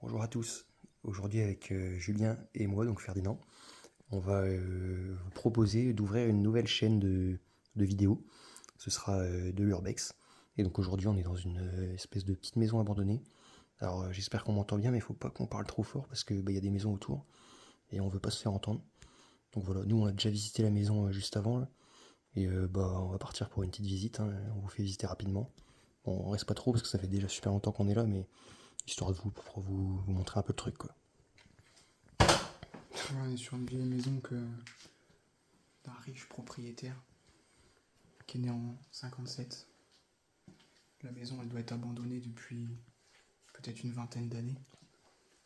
Bonjour à tous. Aujourd'hui avec Julien et moi, donc Ferdinand, on va vous proposer d'ouvrir une nouvelle chaîne de vidéos. Ce sera de l'Urbex. Et donc aujourd'hui on est dans une espèce de petite maison abandonnée. Alors j'espère qu'on m'entend bien, mais il faut pas qu'on parle trop fort parce que y a des maisons autour et on veut pas se faire entendre. Donc voilà, nous on a déjà visité la maison juste avant là, et on va partir pour une petite visite, hein. On vous fait visiter rapidement. Bon, on reste pas trop parce que ça fait déjà super longtemps qu'on est là, mais histoire de pour vous montrer un peu le truc quoi. Ouais, on est sur une vieille maison d'un riche propriétaire qui est né en 57. La maison, elle doit être abandonnée depuis peut-être une vingtaine d'années.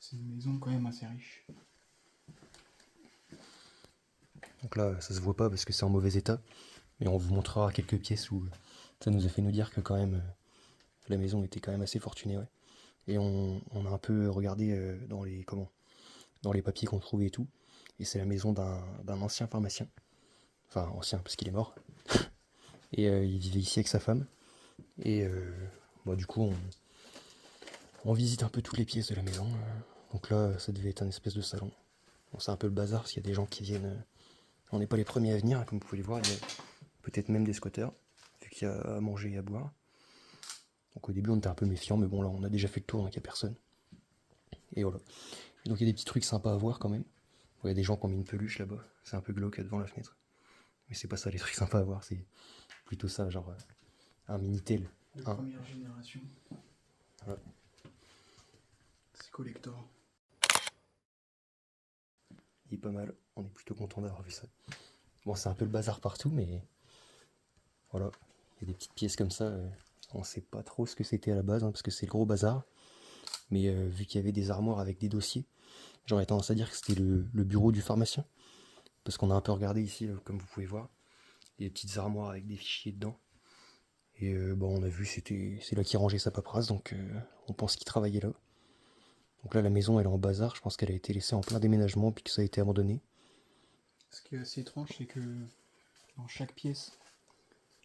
C'est une maison quand même assez riche. Donc là, ça se voit pas parce que c'est en mauvais état, mais on vous montrera quelques pièces où ça nous a fait nous dire que quand même la maison était quand même assez fortunée, ouais. Et on a un peu regardé dans les papiers qu'on trouvait et tout, et c'est la maison d'un ancien pharmacien, enfin ancien parce qu'il est mort, et il vivait ici avec sa femme, et du coup on visite un peu toutes les pièces de la maison. Donc là, ça devait être un espèce de salon. Bon, c'est un peu le bazar parce qu'il y a des gens qui viennent. On n'est pas les premiers à venir, hein, comme vous pouvez le voir. Il y a peut-être même des squatteurs, vu qu'il y a à manger et à boire. Donc au début, on était un peu méfiants, mais bon, là, on a déjà fait le tour, donc il n'y a personne. Et voilà. Et donc il y a des petits trucs sympas à voir quand même. Il y a des gens qui ont mis une peluche là-bas. C'est un peu glauque devant la fenêtre. Mais c'est pas ça les trucs sympas à voir, c'est plutôt ça, genre un Minitel. De Hein. première génération. Voilà. C'est collector. Il est pas mal, on est plutôt content d'avoir vu ça. Bon, c'est un peu le bazar partout, mais voilà. Il y a des petites pièces comme ça. On sait pas trop ce que c'était à la base, hein, parce que c'est le gros bazar. Mais vu qu'il y avait des armoires avec des dossiers, j'aurais tendance à dire que c'était le bureau du pharmacien. Parce qu'on a un peu regardé ici, comme vous pouvez voir, des petites armoires avec des fichiers dedans. Et on a vu c'est là qu'il rangeait sa paperasse, donc on pense qu'il travaillait là. Donc là la maison elle est en bazar, je pense qu'elle a été laissée en plein déménagement puis que ça a été abandonné. Ce qui est assez étrange, c'est que dans chaque pièce,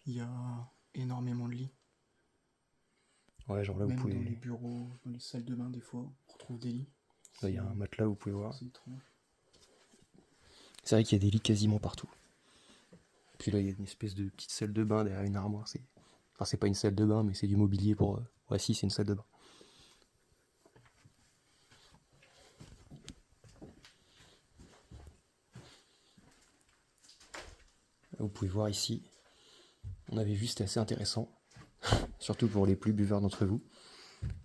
il y a énormément de lits. Ouais, genre là vous Même pouvez. dans les bureaux, dans les salles de bain, des fois, on retrouve des lits. Là il y a un matelas, vous pouvez voir. C'est étrange. C'est vrai qu'il y a des lits quasiment partout. Puis là il y a une espèce de petite salle de bain derrière une armoire. Enfin c'est pas une salle de bain mais c'est du mobilier pour. Ouais si c'est une salle de bain. Là, vous pouvez voir ici. On avait vu, c'était assez intéressant. Surtout pour les plus buveurs d'entre vous.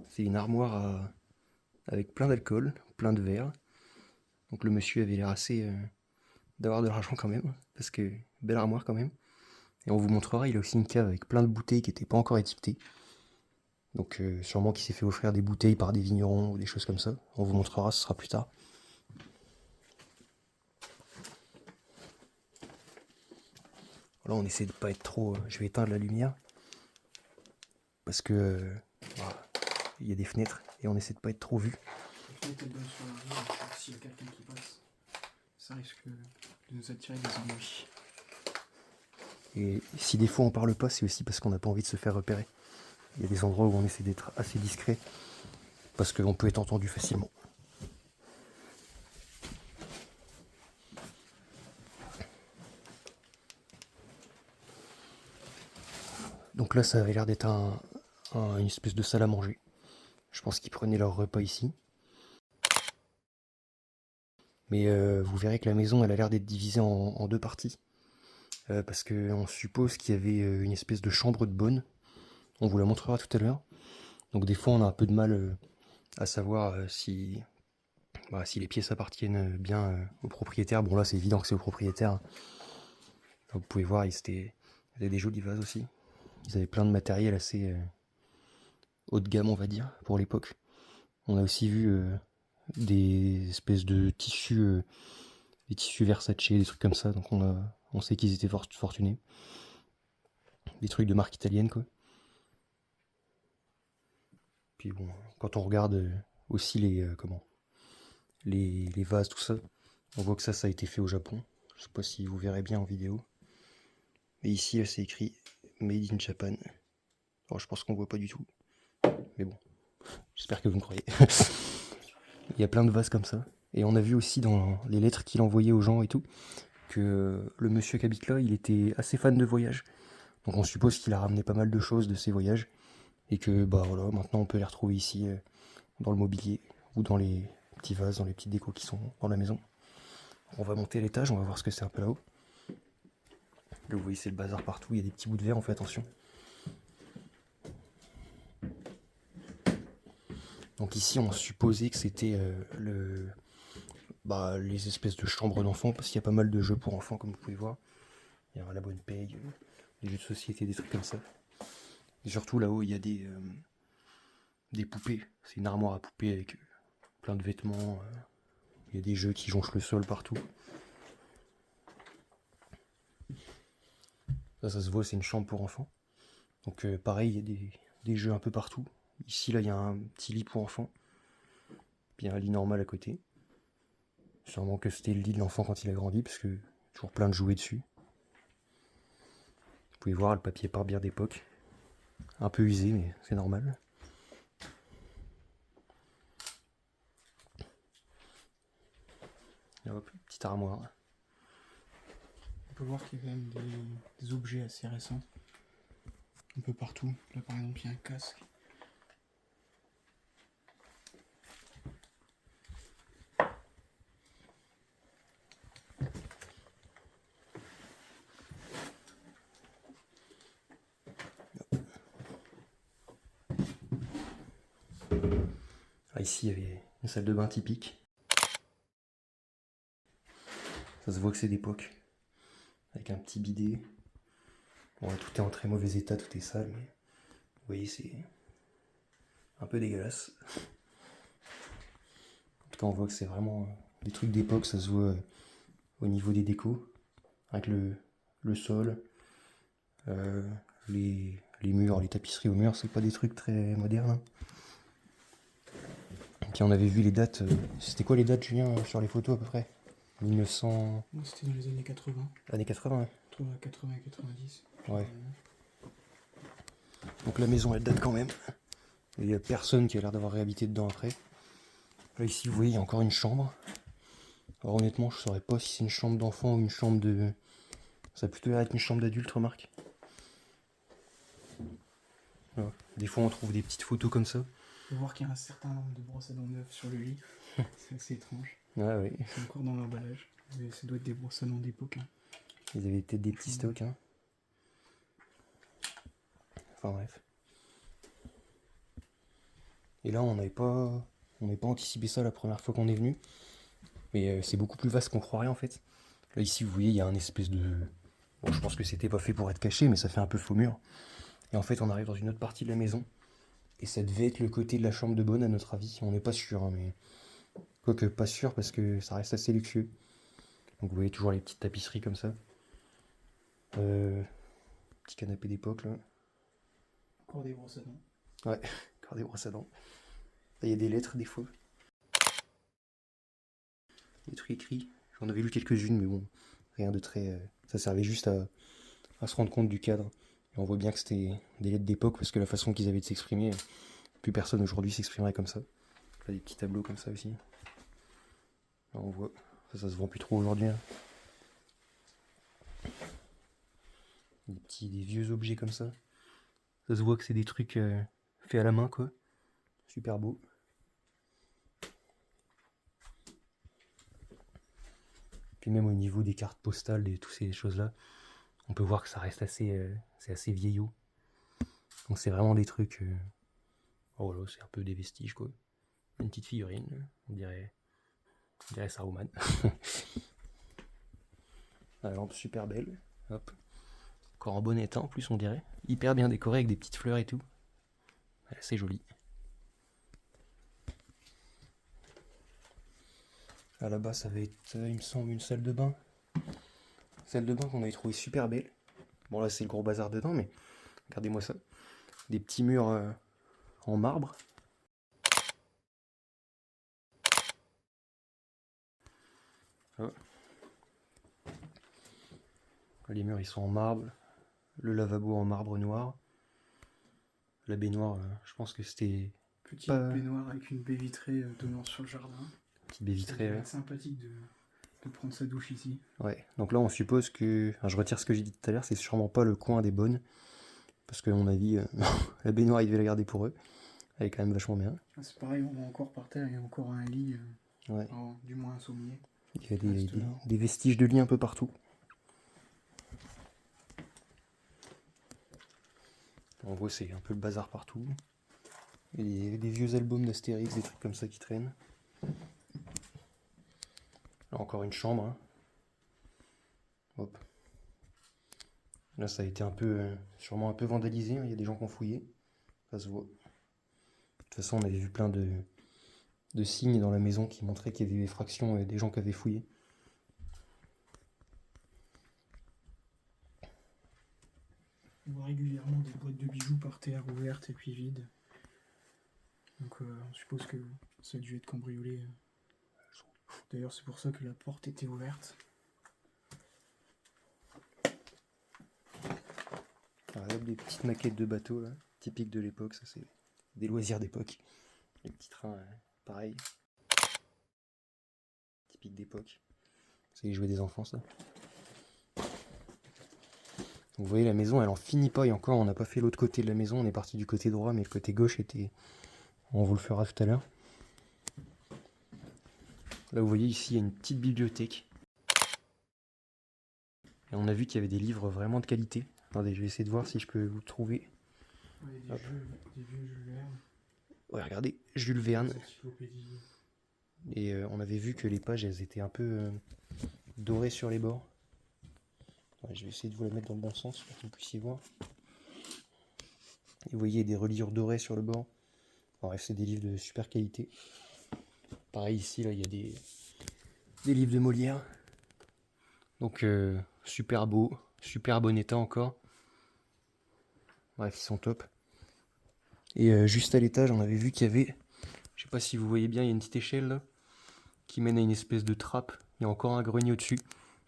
C'est une armoire avec plein d'alcool, plein de verres. Donc le monsieur avait l'air assez d'avoir de l'argent quand même, parce que belle armoire quand même. Et on vous montrera, il a aussi une cave avec plein de bouteilles qui n'étaient pas encore étiquetées. Donc sûrement qu'il s'est fait offrir des bouteilles par des vignerons ou des choses comme ça. On vous montrera, ce sera plus tard. Là on essaie de pas être trop. Je vais éteindre la lumière. Parce que il y a des fenêtres et on essaie de pas être trop vu. La fenêtre elle donne sur la rue, donc s'il y a quelqu'un qui passe, ça risque de nous attirer des ennuis. Et si des fois on parle pas, c'est aussi parce qu'on n'a pas envie de se faire repérer. Il y a des endroits où on essaie d'être assez discret parce qu'on peut être entendu facilement. Donc là, ça avait l'air d'être une espèce de salle à manger. Je pense qu'ils prenaient leur repas ici. Mais vous verrez que la maison, elle a l'air d'être divisée en deux parties. Parce qu'on suppose qu'il y avait une espèce de chambre de bonne. On vous la montrera tout à l'heure. Donc des fois, on a un peu de mal à savoir si les pièces appartiennent bien au propriétaire. Bon là, c'est évident que c'est au propriétaire. Là, vous pouvez voir, ils avaient des jolis vases aussi. Ils avaient plein de matériel assez haut de gamme, on va dire, pour l'époque. On a aussi vu des espèces de tissus, des tissus Versace, des trucs comme ça. Donc on sait qu'ils étaient fortunés. Des trucs de marque italienne, quoi. Puis bon, quand on regarde aussi les vases, tout ça, on voit que ça a été fait au Japon. Je sais pas si vous verrez bien en vidéo. Mais ici, c'est écrit Made in Japan. Alors je pense qu'on voit pas du tout. Mais bon, j'espère que vous me croyez. Il y a plein de vases comme ça. Et on a vu aussi dans les lettres qu'il envoyait aux gens et tout, que le monsieur qui habite là, il était assez fan de voyage. Donc on suppose qu'il a ramené pas mal de choses de ses voyages. Et que bah voilà, maintenant on peut les retrouver ici dans le mobilier ou dans les petits vases, dans les petites décos qui sont dans la maison. On va monter à l'étage, on va voir ce que c'est un peu là-haut. Là vous voyez c'est le bazar partout, il y a des petits bouts de verre, on fait attention. Donc ici on supposait que c'était les espèces de chambres d'enfants, parce qu'il y a pas mal de jeux pour enfants comme vous pouvez voir. Il y a la bonne paye, des jeux de société, des trucs comme ça. Et surtout là-haut il y a des poupées, c'est une armoire à poupées avec plein de vêtements, il y a des jeux qui jonchent le sol partout. Ça se voit, c'est une chambre pour enfants. Donc pareil, il y a des jeux un peu partout. Ici, là, il y a un petit lit pour enfants. Puis il y a un lit normal à côté. Sûrement que c'était le lit de l'enfant quand il a grandi, parce que toujours plein de jouets dessus. Vous pouvez voir le papier pare-bière d'époque. Un peu usé, mais c'est normal. Et hop, petite armoire. On peut voir qu'il y a quand même des objets assez récents. Un peu partout. Là par exemple il y a un casque. Ah, ici, il y avait une salle de bain typique. Ça se voit que c'est d'époque. Avec un petit bidet. Bon, tout est en très mauvais état, tout est sale, mais vous voyez, c'est un peu dégueulasse. En tout cas, on voit que c'est vraiment des trucs d'époque, ça se voit au niveau des décos, avec le sol, les murs, les tapisseries aux murs, c'est pas des trucs très modernes, hein. Et puis on avait vu les dates, c'était quoi les dates, Julien, sur les photos à peu près 1900... Moi c'était dans les années 80. Années 80, hein. Entre 80 et 90. Ouais. Donc la maison elle date quand même. Il n'y a personne qui a l'air d'avoir réhabité dedans après. Là ici vous voyez il y a encore une chambre. Alors honnêtement je saurais pas si c'est une chambre d'enfant ou une chambre de... Ça a plutôt l'air d'être une chambre d'adulte, remarque. Voilà. Des fois on trouve des petites photos comme ça. On peut voir qu'il y a un certain nombre de brosses à dents neuves sur le lit. C'est assez étrange. Ah oui. C'est encore dans l'emballage. Mais ça doit être des brosses à dents d'époque. Hein. Ils avaient peut-être des petits stocks, hein. Enfin bref. Et là on n'avait pas anticipé ça la première fois qu'on est venu. Mais c'est beaucoup plus vaste qu'on croirait en fait. Là ici vous voyez il y a un espèce de... Bon je pense que c'était pas fait pour être caché mais ça fait un peu faux mur. Et en fait on arrive dans une autre partie de la maison. Et ça devait être le côté de la chambre de bonne à notre avis. On n'est pas sûr, hein, mais... Quoique pas sûr parce que ça reste assez luxueux. Donc vous voyez toujours les petites tapisseries comme ça. Petit canapé d'époque là. Encore des brosses à dents. Ouais, encore des brosses à dents. Là il y a des lettres des fois. Des trucs écrits. J'en avais lu quelques-unes mais bon, rien de très... Ça servait juste à se rendre compte du cadre. Et on voit bien que c'était des lettres d'époque parce que la façon qu'ils avaient de s'exprimer, plus personne aujourd'hui s'exprimerait comme ça. Là des petits tableaux comme ça aussi. Là on voit, ça se vend plus trop aujourd'hui, hein. Des vieux objets comme ça. Ça se voit que c'est des trucs faits à la main quoi. Super beau. Puis même au niveau des cartes postales et toutes ces choses là, on peut voir que ça reste c'est assez vieillot. Donc c'est vraiment des trucs... Oh là, c'est un peu des vestiges quoi. Une petite figurine, on dirait Saruman. La lampe super belle. Hop. Encore en bon état en plus on dirait. Hyper bien décoré avec des petites fleurs et tout. C'est joli. Ah là-bas ça va être, il me semble, une salle de bain. Salle de bain qu'on avait trouvé super belle. Bon là c'est le gros bazar dedans mais regardez-moi ça. Des petits murs en marbre. Ah. Les murs ils sont en marbre. Le lavabo en marbre noir. La baignoire, je pense que c'était Petite pas... baignoire avec une baie vitrée donnant sur le jardin. Petite baie vitrée, ouais. C'est sympathique de prendre sa douche ici. Ouais, donc là on suppose que... Enfin, je retire ce que j'ai dit tout à l'heure, c'est sûrement pas le coin des bonnes. Parce que à mon avis, la baignoire ils devaient la garder pour eux. Elle est quand même vachement bien. C'est pareil, on va encore par terre, il y a encore un lit, Ouais. du moins un sommier. Il y a des vestiges de lit un peu partout. En gros, c'est un peu le bazar partout. Il y a des vieux albums d'Astérix, des trucs comme ça qui traînent. Là, encore une chambre. Hein. Hop. Là, ça a été un peu, sûrement un peu vandalisé. Hein. Il y a des gens qui ont fouillé. Ça se voit. De toute façon, on avait vu plein de signes dans la maison qui montraient qu'il y avait eu effraction et des gens qui avaient fouillé. On voit régulièrement des boîtes de bijoux par terre ouvertes et puis vides. Donc on suppose que ça a dû être cambriolé. D'ailleurs, c'est pour ça que la porte était ouverte. Alors, là, des petites maquettes de bateaux, là, typiques de l'époque. Ça, c'est des loisirs d'époque. Les petits trains, pareil. Typique d'époque. C'est les jouets des enfants, ça. Vous voyez, la maison, elle en finit pas. Et encore, on n'a pas fait l'autre côté de la maison. On est parti du côté droit, mais le côté gauche était... On vous le fera tout à l'heure. Là, vous voyez, ici, il y a une petite bibliothèque. Et on a vu qu'il y avait des livres vraiment de qualité. Attendez, je vais essayer de voir si je peux vous trouver. Ouais, des vieux Jules Verne. Ouais, regardez, Jules Verne. Des encyclopédies. Et on avait vu que les pages, elles étaient un peu dorées sur les bords. Ouais, je vais essayer de vous la mettre dans le bon sens pour que vous puissiez voir. Et vous voyez des reliures dorées sur le bord. Bref, c'est des livres de super qualité. Pareil ici, là, il y a des livres de Molière. Donc super beau, super bon état encore. Bref, ils sont top. Et juste à l'étage, on avait vu qu'il y avait, je sais pas si vous voyez bien, il y a une petite échelle là, qui mène à une espèce de trappe. Il y a encore un grenier au-dessus.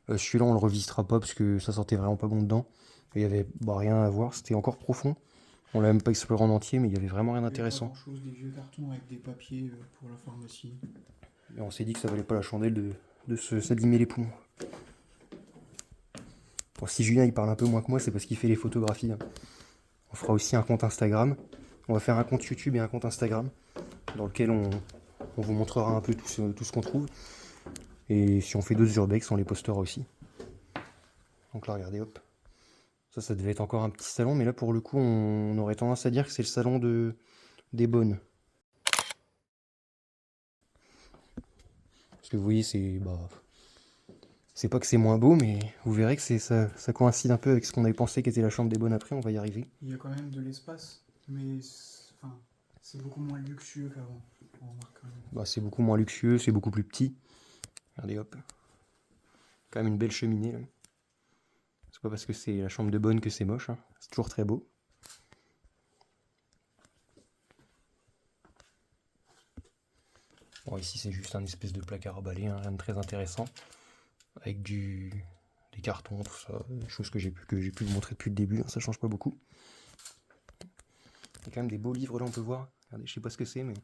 Celui-là, on le revisitera pas parce que ça sentait vraiment pas bon dedans. Et il y avait rien à voir, c'était encore profond. On l'a même pas exploré en entier, mais il y avait vraiment rien d'intéressant. Pas grand-chose, des vieux cartons avec des papiers pour la pharmacie. Et on s'est dit que ça valait pas la chandelle de s'abîmer les poumons. Bon, si Julien il parle un peu moins que moi, c'est parce qu'il fait les photographies. Hein. On fera aussi un compte Instagram. On va faire un compte YouTube et un compte Instagram dans lequel on vous montrera un peu tout ce qu'on trouve. Et si on fait d'autres urbex, on les postera aussi. Donc là, regardez, hop. Ça devait être encore un petit salon, mais là, pour le coup, on aurait tendance à dire que c'est le salon des bonnes. Parce que vous voyez, c'est pas que c'est moins beau, mais vous verrez que ça coïncide un peu avec ce qu'on avait pensé qu'était la chambre des bonnes après, on va y arriver. Il y a quand même de l'espace, mais c'est beaucoup moins luxueux qu'avant. Bah, c'est beaucoup moins luxueux, c'est beaucoup plus petit. Regardez, hop. Quand même une belle cheminée, là. C'est pas parce que c'est la chambre de bonne que c'est moche, hein. C'est toujours très beau. Bon, ici c'est juste un espèce de placard à balai, hein, rien de très intéressant. Avec des cartons, tout ça, des choses que j'ai pu vous montrer depuis le début, hein, ça change pas beaucoup. Il y a quand même des beaux livres là, on peut voir. Regardez, je sais pas ce que c'est, mais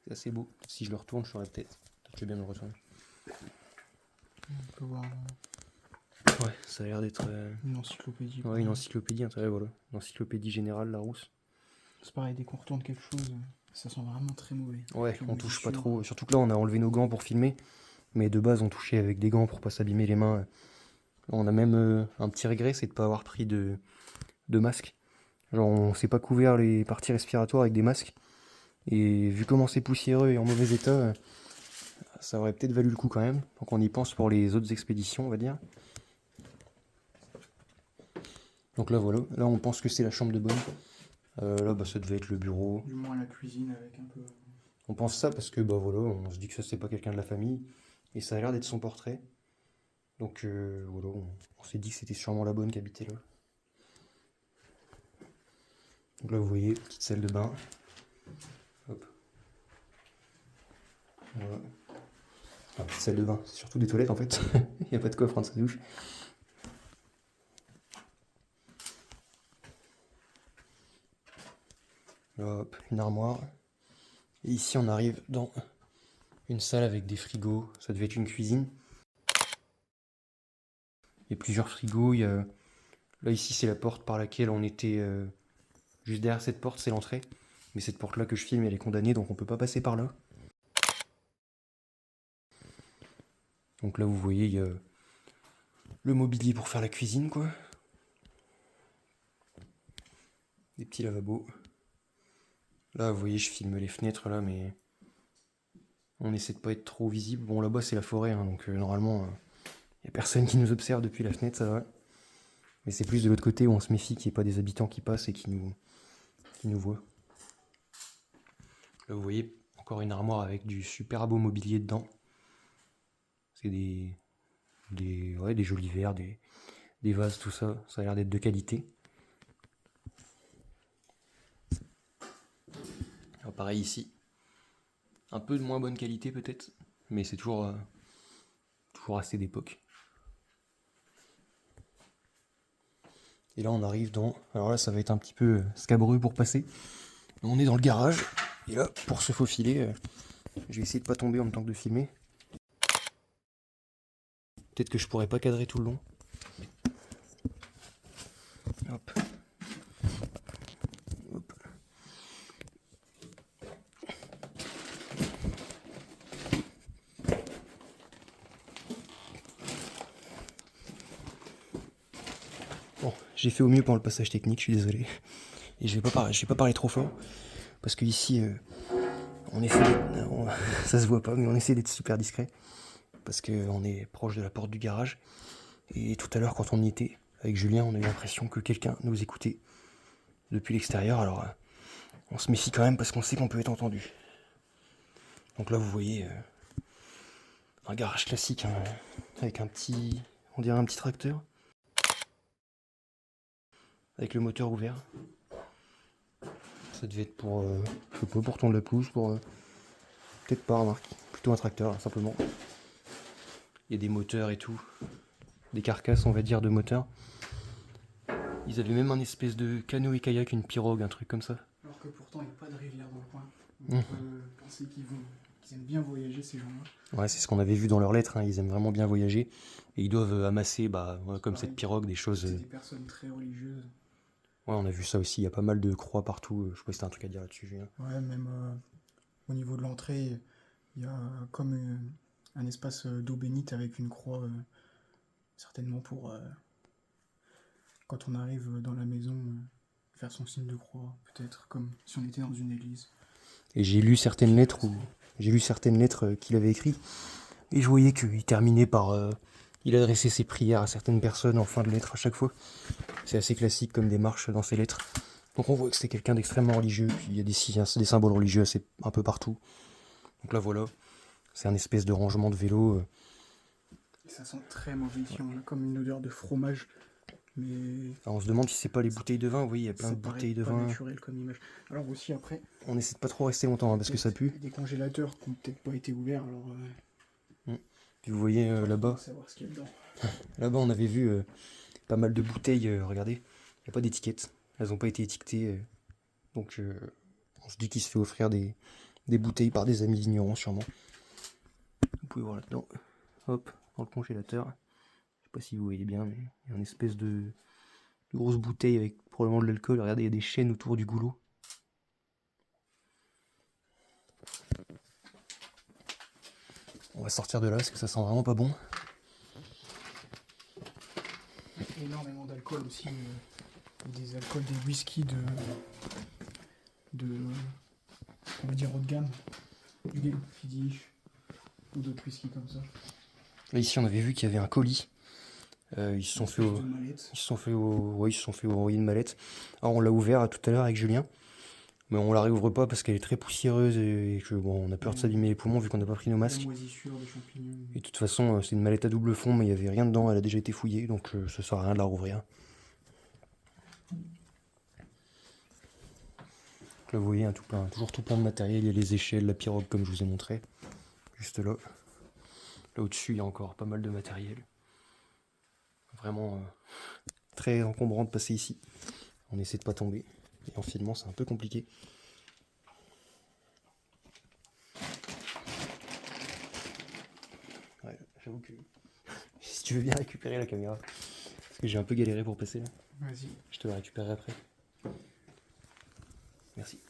c'est assez beau. Si je le retourne, je saurais peut-être. Je vais bien me le retourner. On peut voir Ouais, ça a l'air d'être... une encyclopédie. Ouais, une encyclopédie, voilà. Une encyclopédie générale, Larousse. C'est pareil, dès qu'on retourne quelque chose, ça sent vraiment très mauvais. Ouais, on touche pas trop. Surtout que là, on a enlevé nos gants pour filmer. Mais de base, on touchait avec des gants pour pas s'abîmer les mains. On a même un petit regret, c'est de pas avoir pris de masque. Genre, on s'est pas couvert les parties respiratoires avec des masques. Et vu comment c'est poussiéreux et en mauvais état, ça aurait peut-être valu le coup quand même. Donc on y pense pour les autres expéditions, on va dire. Donc là, voilà. Là, on pense que c'est la chambre de bonne. Là, bah, ça devait être le bureau. Du moins la cuisine avec un peu... On pense ça parce que, bah voilà, on se dit que ça, c'est pas quelqu'un de la famille. Et ça a l'air d'être son portrait. Donc voilà, on s'est dit que c'était sûrement la bonne qui habitait là. Donc là, vous voyez, petite salle de bain. Hop. Voilà. Enfin, petite salle de bain, c'est surtout des toilettes en fait. Il n'y a pas de quoi prendre sa douche. Hop, une armoire. Et ici on arrive dans une salle avec des frigos, ça devait être une cuisine. Il y a plusieurs frigos, là ici c'est la porte par laquelle on était, juste derrière cette porte c'est l'entrée. Mais cette porte là que je filme elle est condamnée donc on peut pas passer par là. Donc là vous voyez il y a le mobilier pour faire la cuisine quoi. Des petits lavabos. Là vous voyez je filme les fenêtres là mais on essaie de pas être trop visible. Bon là-bas c'est la forêt hein, donc normalement il y a personne qui nous observe depuis la fenêtre ça va. Mais c'est plus de l'autre côté où on se méfie qu'il n'y ait pas des habitants qui passent et qui nous voient. Là vous voyez encore une armoire avec du super beau mobilier dedans. C'est des jolis verres, des vases, tout ça. Ça a l'air d'être de qualité. Alors pareil ici. Un peu de moins bonne qualité peut-être. Mais c'est toujours assez d'époque. Et là on arrive dans... Alors là ça va être un petit peu scabreux pour passer. On est dans le garage. Et là pour se faufiler, je vais essayer de pas tomber en même temps que de filmer. Peut-être que je pourrais pas cadrer tout le long. Hop. Hop. Bon, j'ai fait au mieux pendant le passage technique, je suis désolé. Et je vais pas parler trop fort. Parce que ici, on essaie ça se voit pas, mais on essaie d'être super discret. Parce qu'on est proche de la porte du garage. Et tout à l'heure, quand on y était, avec Julien, on a eu l'impression que quelqu'un nous écoutait depuis l'extérieur. Alors, on se méfie quand même parce qu'on sait qu'on peut être entendu. Donc là, vous voyez un garage classique, hein, avec on dirait un petit tracteur. Avec le moteur ouvert. Ça devait être pour, je sais pas, pour tondre la pelouse, peut-être pas, remarque. Plutôt un tracteur, simplement. Il y a des moteurs et tout. Des carcasses, on va dire, de moteurs. Ils avaient même un espèce de canoë-kayak, une pirogue, un truc comme ça. Alors que pourtant, il n'y a pas de rivière dans le coin. On peut penser qu'ils aiment bien voyager, ces gens-là. Ouais, c'est ce qu'on avait vu dans leurs lettres, hein. Ils aiment vraiment bien voyager. Et ils doivent amasser, comme cette pirogue, des choses... C'est des personnes très religieuses. Ouais, on a vu ça aussi, il y a pas mal de croix partout. Je sais pas si t'as un truc à dire là-dessus, Julien. Ouais, même au niveau de l'entrée, il y a comme un espace d'eau bénite avec une croix, certainement pour, quand on arrive dans la maison, faire son signe de croix, peut-être, comme si on était dans une église. Et j'ai lu certaines lettres qu'il avait écrites. Et je voyais qu'il terminait par... il adressait ses prières à certaines personnes en fin de lettre à chaque fois. C'est assez classique comme démarche dans ses lettres. Donc on voit que c'était quelqu'un d'extrêmement religieux. Puis il y a des symboles religieux un peu partout. Donc là voilà, c'est un espèce de rangement de vélo. Et ça sent très mauvais ici, on a comme une odeur de fromage. Mais Alors on se demande si c'est pas les bouteilles de vin. Vous voyez, il y a plein de bouteilles de pas vin. naturel comme image. Alors aussi après, On essaie de pas trop rester longtemps hein, parce que ça pue. des congélateurs qui n'ont peut-être pas été ouverts, alors Puis vous voyez là-bas, savoir ce qu'il y a dedans. là-bas on avait vu pas mal de bouteilles. Regardez, il n'y a pas d'étiquette. Elles n'ont pas été étiquetées. Donc on se dit qu'il se fait offrir des bouteilles par des amis vignerons sûrement. Vous pouvez voir là-dedans. Hop, dans le congélateur. Je sais pas si vous voyez bien, mais il y a une espèce de grosse bouteille avec probablement de l'alcool. Regardez, il y a des chaînes autour du goulot. On va sortir de là parce que ça sent vraiment pas bon. Énormément d'alcool aussi, des alcools, des whisky on va dire haut de gamme, du Glenfiddich ou d'autres whisky comme ça. Là ici on avait vu qu'il y avait un colis. Ils se sont fait envoyer une mallette. Alors on l'a ouvert tout à l'heure avec Julien. Mais on la réouvre pas parce qu'elle est très poussiéreuse et que bon on a peur de s'abîmer les poumons vu qu'on n'a pas pris nos masques. La moisissure, des champignons. Et de toute façon c'est une mallette à double fond mais il n'y avait rien dedans, elle a déjà été fouillée donc ça sert à rien de la rouvrir. Là vous voyez toujours tout plein de matériel, il y a les échelles, la pirogue comme je vous ai montré. Juste là. Là au-dessus il y a encore pas mal de matériel. Vraiment très encombrant de passer ici. On essaie de pas tomber. Et en filmant c'est un peu compliqué. j'avoue que si tu veux bien récupérer la caméra, parce que j'ai un peu galéré pour passer là. Vas-y. Je te la récupérerai après. Merci.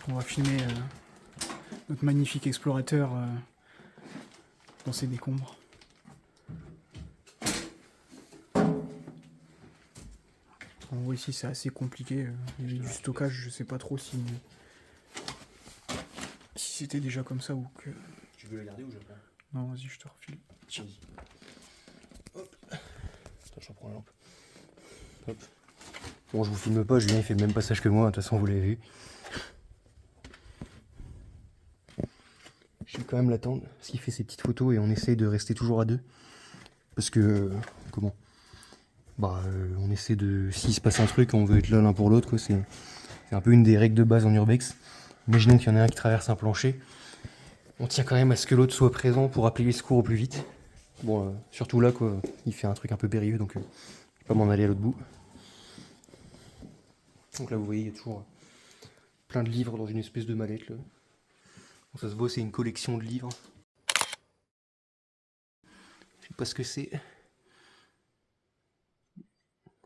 On va filmer notre magnifique explorateur dans ses décombres. En gros, ici, c'est assez compliqué. Il y a du stockage, je sais pas trop si c'était déjà comme ça ou que... Tu veux la garder ou je la prends? Non, vas-y, je te refile. Tiens. Hop. Attends, je reprends la lampe. Hop. Bon, je vous filme pas, Julien il fait le même passage que moi, de toute façon vous l'avez vu. Je vais quand même l'attendre, parce qu'il fait ses petites photos et on essaye de rester toujours à deux. Parce que, comment? Bah, on essaie de... S'il se passe un truc, on veut être là l'un pour l'autre, quoi. C'est un peu une des règles de base en urbex. Imaginons qu'il y en a un qui traverse un plancher. On tient quand même à ce que l'autre soit présent pour appeler les secours au plus vite. Bon, surtout là, quoi, il fait un truc un peu périlleux, donc je vais pas m'en aller à l'autre bout. Donc là, vous voyez, il y a toujours plein de livres dans une espèce de mallette, là. Bon, ça se voit, c'est une collection de livres. Je sais pas ce que c'est.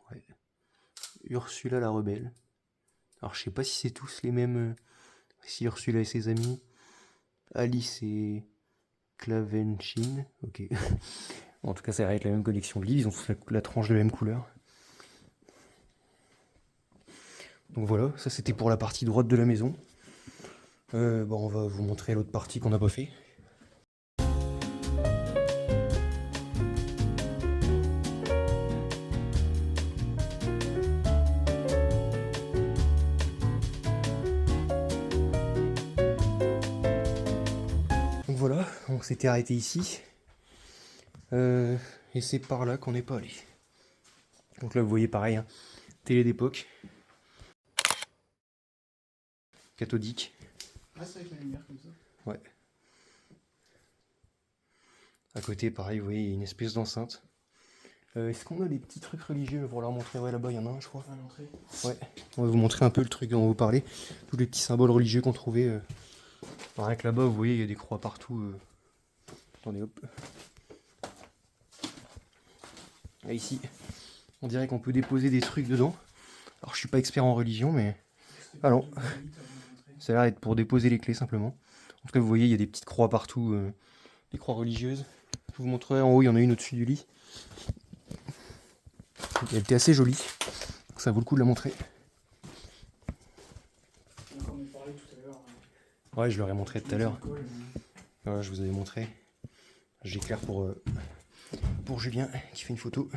Ouais. Ursula la rebelle. Alors, je sais pas si c'est tous les mêmes... si Ursula et ses amis. Alice et Clavenchin. Ok. En tout cas, ça va être la même collection de livres. Ils ont tous la tranche de la même couleur. Donc voilà, ça c'était pour la partie droite de la maison. On va vous montrer l'autre partie qu'on n'a pas fait. Donc voilà, on s'était arrêté ici. Et c'est par là qu'on n'est pas allé. Donc là vous voyez pareil, hein, télé d'époque. Cathodique. Ah, c'est avec la lumière comme ça. Ouais. À côté, pareil, vous voyez, il y a une espèce d'enceinte. Est-ce qu'on a des petits trucs religieux pour leur montrer? Ouais, là-bas, il y en a un, je crois. À l'entrée. Ouais. On va vous montrer un peu le truc dont on vous parlait. Tous les petits symboles religieux qu'on trouvait. Rien que là-bas, vous voyez, il y a des croix partout. Attendez, hop. Là, ici, on dirait qu'on peut déposer des trucs dedans. Alors, je suis pas expert en religion, mais... Ah non. Ça a l'air d'être pour déposer les clés, simplement. En tout cas, vous voyez, il y a des petites croix partout. Des croix religieuses. Je vous montrerai en haut, il y en a une au-dessus du lit. Elle était assez jolie. Donc ça vaut le coup de la montrer. Comme on parlait tout à l'heure. Ouais, je leur ai montré tout à l'heure. Voilà, je vous avais montré. J'éclaire pour Julien qui fait une photo.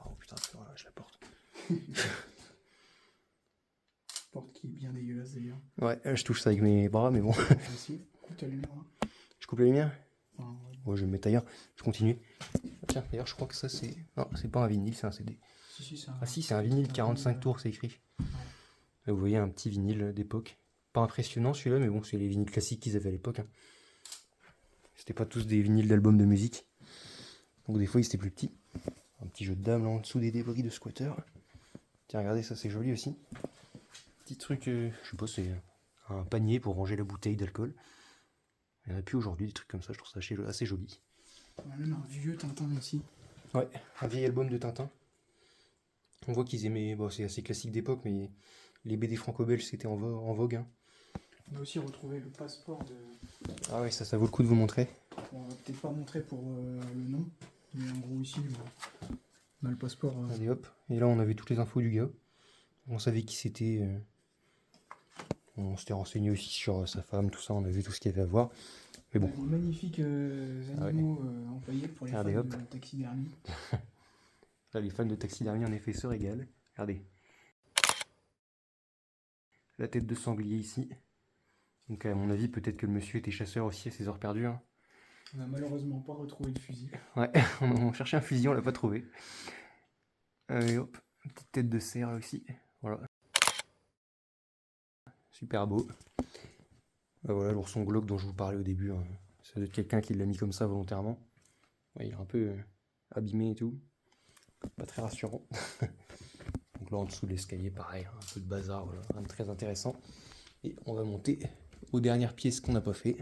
Oh putain, voilà, je la porte. Porte qui est bien dégueulasse d'ailleurs. Ouais, je touche ça avec mes bras, mais bon. Ici, coupe ta lumière là. Je coupe la lumière? Enfin, Ouais, je vais me mettre ailleurs. Je continue. Tiens, d'ailleurs, je crois que ça c'est... Non, c'est pas un vinyle, c'est un CD. Si, c'est un... Ah si, c'est un vinyle 45 tours, c'est écrit. Là, vous voyez un petit vinyle d'époque. Pas impressionnant celui-là, mais bon, c'est les vinyles classiques qu'ils avaient à l'époque. Hein. C'était pas tous des vinyles d'albums de musique. Donc des fois, ils étaient plus petits. Un petit jeu de dames là en dessous des débris de squatter. Tiens, regardez, ça c'est joli aussi. Petit truc, je sais pas, c'est un panier pour ranger la bouteille d'alcool. Il n'y en a plus aujourd'hui, des trucs comme ça, je trouve ça assez joli. On a même un vieux Tintin ici. Ouais, un vieil album de Tintin. On voit qu'ils aimaient, bon, c'est assez classique d'époque, mais les BD franco-belges c'était en vogue. Hein. On a aussi retrouvé le passeport de... Ah ouais, ça vaut le coup de vous montrer. Bon, on va peut-être pas montrer pour le nom, mais en gros ici, on a le passeport. Allez hop, et là on avait toutes les infos du gars. On savait qui c'était. On s'était renseigné aussi sur sa femme, tout ça, on a vu tout ce qu'il y avait à voir. Mais bon. Des magnifiques animaux employés pour les Regardez, fans hop. de taxidermie. Là, les fans de taxidermie en effet se régalent. Regardez. La tête de sanglier ici. Donc à mon avis, peut-être que le monsieur était chasseur aussi à ses heures perdues. Hein. On n'a malheureusement pas retrouvé de fusil. Ouais, on cherchait un fusil, on l'a pas trouvé. Et hop, une petite tête de cerf là aussi. Voilà. Super beau. Bah voilà l'ourson glauque dont je vous parlais au début. Hein. Ça doit être quelqu'un qui l'a mis comme ça volontairement. Ouais, il est un peu abîmé et tout. Pas très rassurant. Donc là en dessous de l'escalier, pareil, hein, un peu de bazar, voilà, rien de très intéressant. Et on va monter aux dernières pièces qu'on n'a pas fait.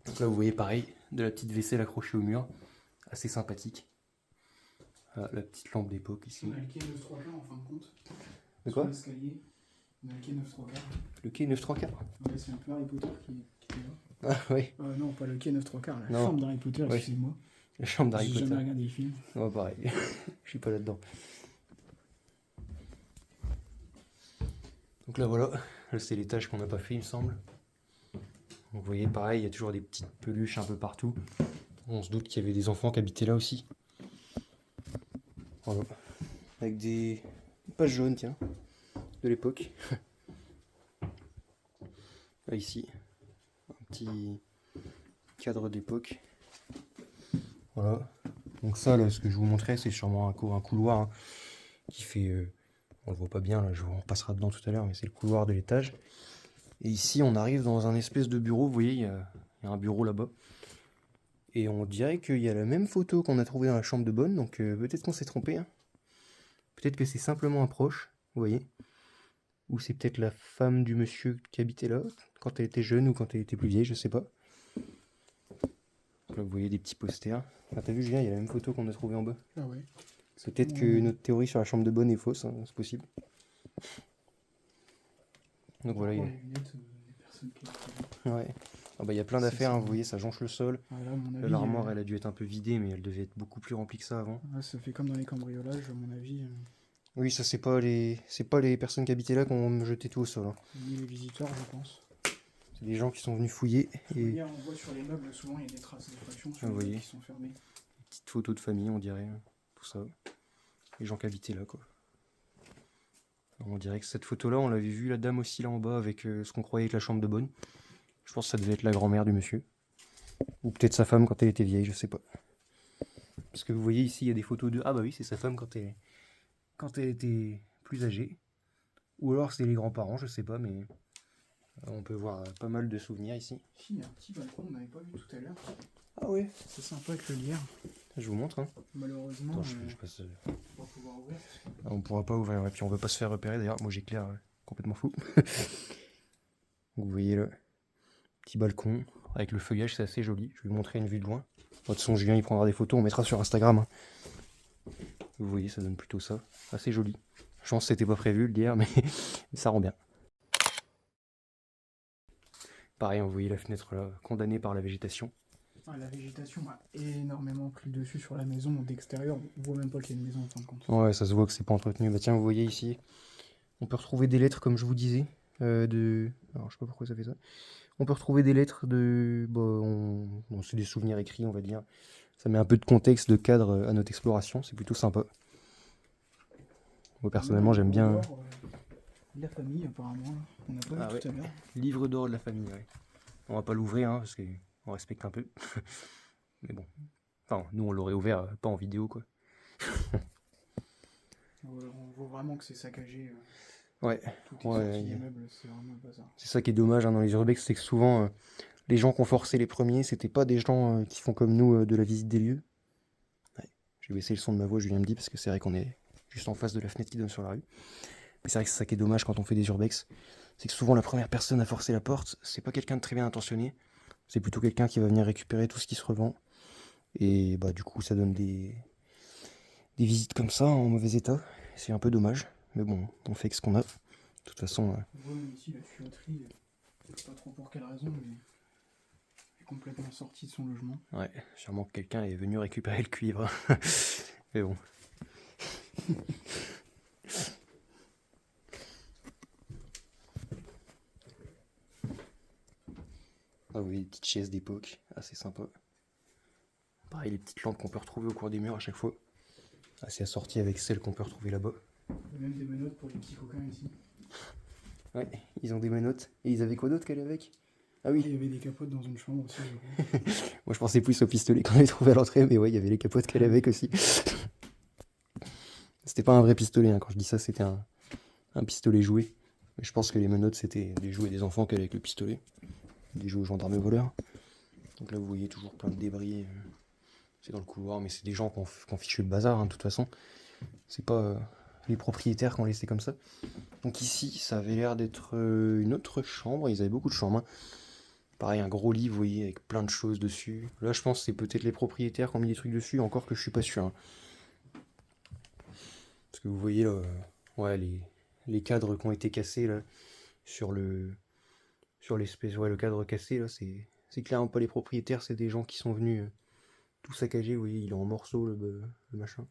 Donc là vous voyez pareil, de la petite vaisselle accrochée au mur, assez sympathique. Voilà, la petite lampe d'époque ici. On a le quai 9 3 quarts en fin de compte. De quoi? Sur l'escalier, on a le quai 9 3 quarts. Le quai 9 3 quarts. Ouais, c'est un peu Harry Potter qui est là. Ah oui, Non, pas le quai 9 3 quarts, la Non. chambre d'Harry Potter, Ouais. excusez-moi. la chambre d'Harry J'ai Potter. jamais regardé le film. Ouais, pareil, je suis pas là-dedans. Donc là voilà, là c'est l'étage qu'on n'a pas fait il me semble. Donc, vous voyez pareil, il y a toujours des petites peluches un peu partout. On se doute qu'il y avait des enfants qui habitaient là aussi. Voilà. Avec des pages jaunes, tiens, de l'époque. Là ici, un petit cadre d'époque. Voilà. Donc ça, là, ce que je vous montrais, c'est sûrement un couloir hein, qui fait... on le voit pas bien, là, on passera dedans tout à l'heure, mais c'est le couloir de l'étage. Et ici, on arrive dans un espèce de bureau, vous voyez, il y a un bureau là-bas. Et on dirait qu'il y a la même photo qu'on a trouvée dans la chambre de bonne, donc peut-être qu'on s'est trompé. Hein. Peut-être que c'est simplement un proche, vous voyez. Ou c'est peut-être la femme du monsieur qui habitait là, quand elle était jeune ou quand elle était plus vieille, je sais pas. Là, vous voyez des petits posters. Ah, t'as vu, Julien, il y a la même photo qu'on a trouvée en bas. Ah ouais. Peut-être que notre théorie sur la chambre de bonne est fausse, hein, c'est possible. Donc voilà, il y a... les lunettes des personnes qui habitent là. Ouais. Ah bah, il y a plein C'est d'affaires, ça. hein, vous voyez, ça jonche le sol. Ah, là, à mon avis, L'armoire, elle a dû être un peu vidée, mais elle devait être beaucoup plus remplie que ça avant. ça fait comme dans les cambriolages, à mon avis. Oui, ça, c'est pas les personnes qui habitaient là qui ont jeté tout au sol. Hein. Ni les visiteurs, je pense. C'est des gens qui sont venus fouiller et Hier, on voit sur les meubles, souvent, il y a des traces d'effraction sur Ah, les vous meubles voyez. qui sont fermés. petites photos de famille, on dirait, hein, tout ça. Les gens qui habitaient là, quoi. Alors, on dirait que cette photo-là, on l'avait vue, la dame aussi là en bas, avec ce qu'on croyait être la chambre de bonne. Je pense que ça devait être la grand-mère du monsieur. Ou peut-être sa femme quand elle était vieille, je sais pas. Parce que vous voyez ici, il y a des photos de... Ah bah oui, c'est sa femme quand elle était plus âgée. Ou alors c'est les grands-parents, je sais pas, mais on peut voir pas mal de souvenirs ici. Si, il y a un petit balcon, on n'avait pas vu tout à l'heure. Ah ouais. C'est sympa avec le lierre. Je vous montre. Hein. Malheureusement, Attends, je passe... on va pouvoir ouvrir. On pourra pas ouvrir, et puis on veut pas se faire repérer d'ailleurs. Moi j'éclaire complètement fou. Donc, vous voyez le petit balcon avec le feuillage, c'est assez joli. Je vais vous montrer une vue de loin. De toute façon, Julien il prendra des photos, on mettra sur Instagram. Hein. Vous voyez, ça donne plutôt ça. Assez joli. Je pense que c'était pas prévu le dire, mais ça rend bien. Pareil, vous voyez la fenêtre là, condamnée par la végétation. La végétation a énormément pris le dessus sur la maison. D'extérieur, on voit même pas qu'il y a une maison en fin de compte. Ouais, ça se voit que c'est pas entretenu. Bah tiens, vous voyez ici, on peut retrouver des lettres, comme je vous disais, Alors, je sais pas pourquoi ça fait ça. On peut retrouver des lettres de... Bon, c'est des souvenirs écrits, on va dire. Ça met un peu de contexte, de cadre à notre exploration. C'est plutôt sympa. Moi, personnellement, j'aime bien... La famille, apparemment. On n'a pas vu tout à l'heure. Livre d'or de la famille, ouais. On va pas l'ouvrir, hein, parce qu'on respecte un peu. Mais bon. Enfin, nous, on l'aurait ouvert, pas en vidéo, quoi. On voit vraiment que c'est saccagé. Ouais. Tout est sorti des meubles, c'est vraiment le bazar. C'est ça qui est dommage hein, dans les urbex, c'est que souvent, les gens qui ont forcé les premiers, c'était pas des gens qui font comme nous de la visite des lieux. Ouais. Je vais baisser le son de ma voix, Julien me dit, parce que c'est vrai qu'on est juste en face de la fenêtre qui donne sur la rue. Mais c'est vrai que c'est ça qui est dommage quand on fait des urbex. C'est que souvent, la première personne à forcer la porte, c'est pas quelqu'un de très bien intentionné. C'est plutôt quelqu'un qui va venir récupérer tout ce qui se revend. Et bah du coup, ça donne des visites comme ça, en mauvais état. C'est un peu dommage. Mais bon, on fait avec ce qu'on a. De toute façon... On voit ici la tuyauterie, je sais pas trop pour quelle raison, mais elle est complètement sortie de son logement. Ouais, sûrement que quelqu'un est venu récupérer le cuivre. Mais bon. Ah oui, des petites chaises d'époque, assez sympa. Pareil, les petites lampes qu'on peut retrouver au coin des murs à chaque fois. Assez assorties avec celles qu'on peut retrouver là-bas. Il y a même des menottes pour les petits coquins ici. Ouais, ils ont des menottes. Et ils avaient quoi d'autre qu'elle avec? Ah oui. Il y avait des capotes dans une chambre aussi. Moi je pensais plus au pistolet qu'on avait trouvé à l'entrée, mais ouais, il y avait les capotes qu'elle avait avec aussi. C'était pas un vrai pistolet, hein. Quand je dis ça, c'était un pistolet joué. Mais je pense que les menottes, c'était des jouets des enfants qu'elle avait avec le pistolet. Des jouets aux gendarmes voleurs. Donc là, vous voyez toujours plein de débris. C'est dans le couloir, mais c'est des gens qui ont fichu le bazar, hein, de toute façon. C'est pas les propriétaires qui ont laissé comme ça. Donc ici, ça avait l'air d'être une autre chambre. Ils avaient beaucoup de chambres, hein. Pareil, un gros lit, vous voyez, avec plein de choses dessus. Là, je pense que c'est peut-être les propriétaires qui ont mis des trucs dessus, encore que je suis pas sûr, hein. Parce que vous voyez là, ouais, les cadres qui ont été cassés là, sur l'espèce, ouais, le cadre cassé là, c'est clairement pas les propriétaires, c'est des gens qui sont venus tout saccager. Vous voyez, il est en morceaux le machin.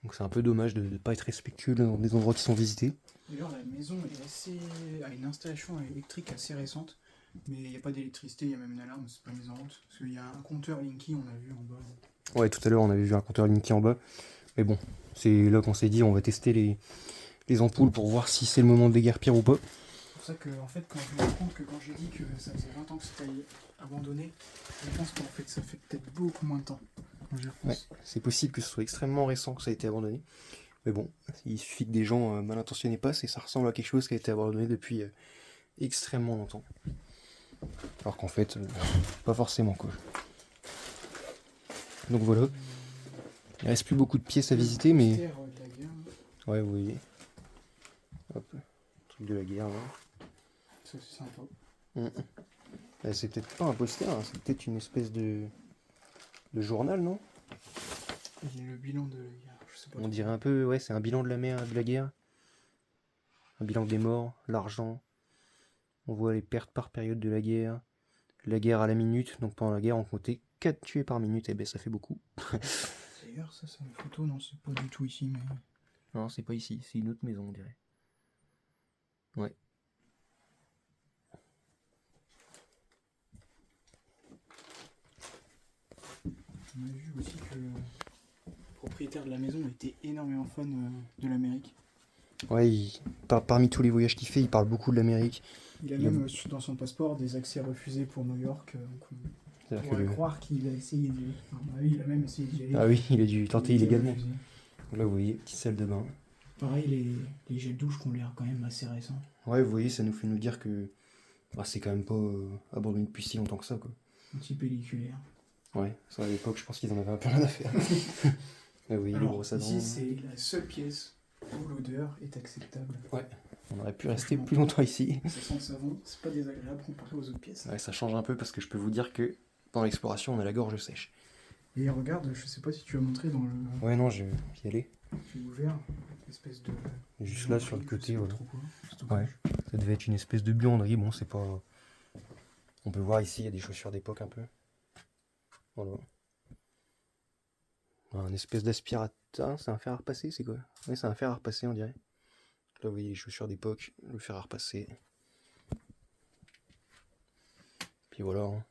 Donc c'est un peu dommage de ne pas être respectueux dans des endroits qui sont visités. D'ailleurs, la maison a une installation électrique assez récente, mais il n'y a pas d'électricité, il y a même une alarme, c'est pas mis en route. Parce qu'il y a un compteur Linky, on a vu en bas. Ouais, tout à l'heure on avait vu un compteur Linky en bas. Mais bon, c'est là qu'on s'est dit on va tester les ampoules pour voir si c'est le moment de déguerpir ou pas. C'est pour ça que, en fait, quand je me rends compte que quand j'ai dit que ça faisait 20 ans que c'était abandonné, je pense qu'en fait ça fait peut-être beaucoup moins de temps. Quand j'y repense. Ouais, c'est possible que ce soit extrêmement récent que ça a été abandonné. Mais bon, il suffit que des gens mal intentionnés passent et ça ressemble à quelque chose qui a été abandonné depuis extrêmement longtemps. Alors qu'en fait, pas forcément quoi. Donc voilà. Il reste plus beaucoup de pièces à visiter, mais. Mystère de la guerre, Ouais, vous voyez. Hop, truc de la guerre, là. ça c'est sympa. C'est peut-être pas un poster, hein, c'est peut-être une espèce de journal, non? Il y a le bilan de la guerre, je sais pas. On dirait un peu, ouais, c'est un bilan de la guerre. Un bilan des morts, l'argent. On voit les pertes par période de la guerre à la minute. Donc pendant la guerre, on comptait 4 tués par minute. Et ben ça fait beaucoup. D'ailleurs, ça c'est une photo, non, c'est pas du tout ici, mais. Non, c'est pas ici, c'est une autre maison, on dirait. Ouais. On a vu aussi que le propriétaire de la maison était énormément fan de l'Amérique. Ouais, parmi tous les voyages qu'il fait, il parle beaucoup de l'Amérique. Il a même dans son passeport des accès refusés pour New York. Donc on pourrait croire qu'il a essayé de. Enfin, il a même essayé d'y aller. Ah oui, il a dû tenter illégalement. Refusé. Là, vous voyez, petite salle de bain. Pareil, les gels douches qui ont l'air quand même assez récents. Ouais, vous voyez, ça nous fait nous dire que c'est quand même pas abandonné depuis si longtemps que ça, quoi. Anti-pelliculaire. Ouais, ça à l'époque, je pense qu'ils en avaient un peu rien à faire. Mais oui, les brosses à dents. Ici, c'est la seule pièce où l'odeur est acceptable. Ouais, on aurait pu rester plus longtemps ici. Ça sent le savon, c'est pas désagréable comparé aux autres pièces. Ouais, ça change un peu parce que je peux vous dire que dans l'exploration, on a la gorge sèche. Et regarde, je sais pas si tu as montré dans le. Ouais, non, je vais y aller. J'ai ouvert espèce de. Juste là, sur le côté, ouais. Ouais, ça devait être une espèce de buanderie. Bon, c'est pas. On peut voir ici, il y a des chaussures d'époque un peu. Voilà. Un espèce d'aspirateur. C'est un fer à repasser, c'est quoi? Ouais, c'est un fer à repasser, on dirait. Là, vous voyez les chaussures d'époque, le fer à repasser. Puis voilà. Hein.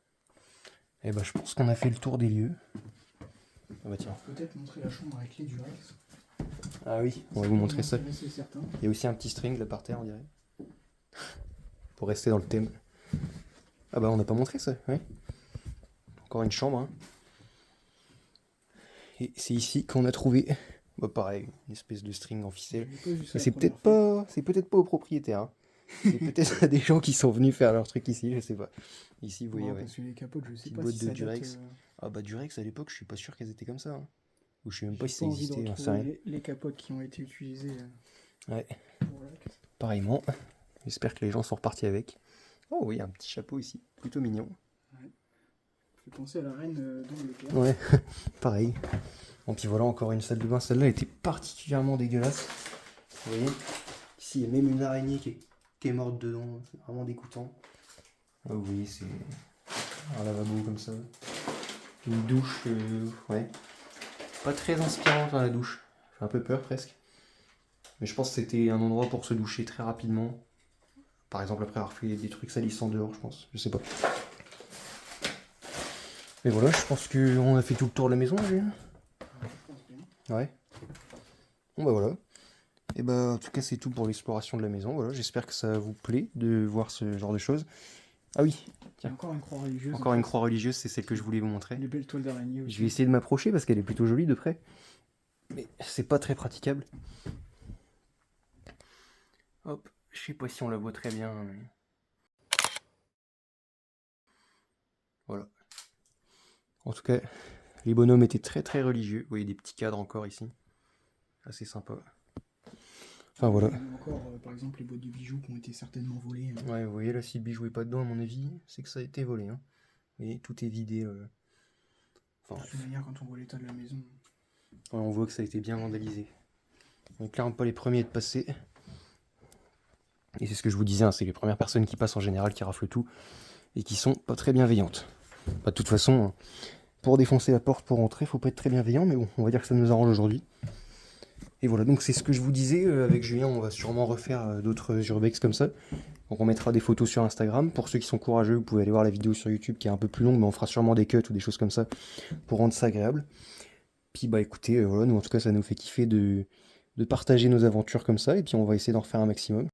Et bah, je pense qu'on a fait le tour des lieux. Ah bah tiens. Peut-être montrer la chambre avec les Durex. Ah oui, on va vous montrer ça. C'est certain. Il y a aussi un petit string là par terre, on dirait. Pour rester dans le thème. Ah bah on n'a pas montré ça, ouais. Encore une chambre. Hein. Et c'est ici qu'on a trouvé, bah pareil, une espèce de string en ficelle. Mais c'est peut-être pas aux propriétaires. Hein. C'est peut-être à des gens qui sont venus faire leur truc ici, je sais pas. Ici, vous voyez, ouais. Parce que les capotes, je sais Petite pas boîte si de ça Durex. date, Ah bah Durex à l'époque, je suis pas sûr qu'elles étaient comme ça. Hein. Ou je sais même pas j'ai si ça envie de existait, j'en sais retrouver rien. les capotes qui ont été utilisées. Ouais, Pour l'acte. pareillement. J'espère que les gens sont repartis avec. Oh oui, un petit chapeau ici, plutôt mignon. Ouais. Fait penser à la reine d'Angleterre. Ouais, pareil. Bon, puis voilà, encore une salle de bain. Celle-là était particulièrement dégueulasse. Vous voyez, ici, il y a même une araignée qui est morte dedans. C'est vraiment dégoûtant. Ah, vous voyez, c'est un lavabo comme ça. Une douche, ouais. Pas très inspirante dans la douche. Fait un peu peur presque. Mais je pense que c'était un endroit pour se doucher très rapidement. Par exemple, après avoir fait des trucs salissants dehors, je pense. Je sais pas. Mais voilà, je pense qu'on a fait tout le tour de la maison, Julien. Ouais. Bon bah voilà. Et bah en tout cas c'est tout pour l'exploration de la maison. Voilà, j'espère que ça vous plaît de voir ce genre de choses. Ah oui, Tiens. Encore une croix religieuse. Encore une croix religieuse, c'est celle que je voulais vous montrer. Des belles toiles d'araignée aussi. Je vais essayer de m'approcher parce qu'elle est plutôt jolie de près. Mais c'est pas très praticable. Hop, je sais pas si on la voit très bien. Mais... Voilà. En tout cas, les bonhommes étaient très très religieux. Vous voyez des petits cadres encore ici. Assez sympa. Enfin voilà. Il y a encore, par exemple, les boîtes de bijoux qui ont été certainement volées. Ouais, vous voyez là, si le bijou est pas dedans, à mon avis, c'est que ça a été volé. Hein. Et tout est vidé. Enfin, De toute manière, quand on voit l'état de la maison, ouais, on voit que ça a été bien vandalisé. On n'est clairement pas les premiers de passer. Et c'est ce que je vous disais, hein, c'est les premières personnes qui passent en général qui raflent tout et qui sont pas très bienveillantes. Bah, de toute façon, hein, pour défoncer la porte pour entrer, faut pas être très bienveillant, mais bon, on va dire que ça nous arrange aujourd'hui. Et voilà, donc c'est ce que je vous disais, avec Julien, on va sûrement refaire d'autres urbex comme ça. Donc on mettra des photos sur Instagram. Pour ceux qui sont courageux, vous pouvez aller voir la vidéo sur YouTube qui est un peu plus longue, mais on fera sûrement des cuts ou des choses comme ça pour rendre ça agréable. Puis bah écoutez, voilà, nous en tout cas ça nous fait kiffer de partager nos aventures comme ça, et puis on va essayer d'en refaire un maximum.